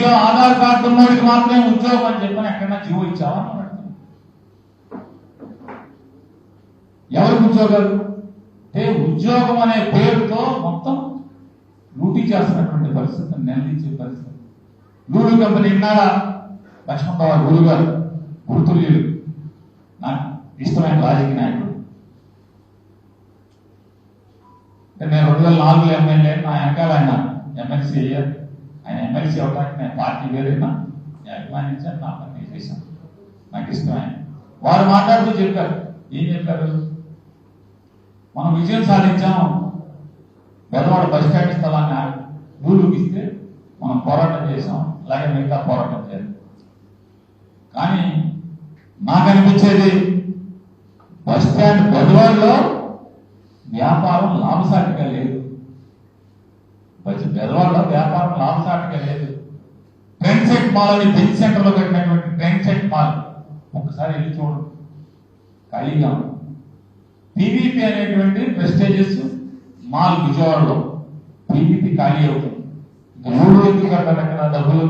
మీలో ఆధార్ కార్డు ఉన్నోడికి మాత్రమే ఉద్యోగం అని చెప్పని ఎక్కడన్నా జీవో ఇచ్చావా? ఎవరికి ఉద్యోగాలు అంటే ఉద్యోగం అనే పేరుతో మొత్తం లూటీ చేస్తున్నటువంటి పరిస్థితిని నిలదీసే పరిస్థితి. లూడు కంపెనీ ఇన్నారా లక్ష్మణరావు గురువు గారు గుర్తులు నాకు ఇష్టమైన రాజకీయ నాయకుడు. నేను 2004 ఎమ్మెల్యే, నా వెనకాల ఆయన ఎమ్మెల్సీ అయ్యారు. ఆయన ఎమ్మెల్సీ అవడానికి నేను పార్టీ వేరైనా అభిమానించాను, నా పని చేశాను, నాకు ఇష్టమైన. వారు మాట్లాడుతూ చెప్పారు, ఏం చెప్పారు? మనం విజయం సాధించాం, పెద్దవాడు బస్ స్టాండ్ స్థలాన్ని ఊళ్ళకి ఇస్తే మనం పోరాటం చేసాం, అలాగే మిగతా పోరాటం చేయాలి. కానీ నాకు అనిపించేది బస్ స్టాండ్ పెద్దవాడిలో వ్యాపారం లాభసాటిగా లేదు. పెద్దవాళ్ళలో వ్యాపారం లాభసాటిగా లేదు. ట్రెండ్ సెట్ మాల్ అని బెంచ్ సెంటర్ లో కట్టినటువంటి ట్రెండ్ సెట్ మాల్ ఒకసారి వెళ్ళి చూడండి, ఖాళీగా ఉంది. పీవీపీ అనేటువంటి ప్రెస్టేజియస్ మాల్ విజయవాడలో పీవీపీ ఖాళీ అవుతుంది. ఇంకా 3 ఎందుకు కట్టాలి అక్కడ డబ్బులు?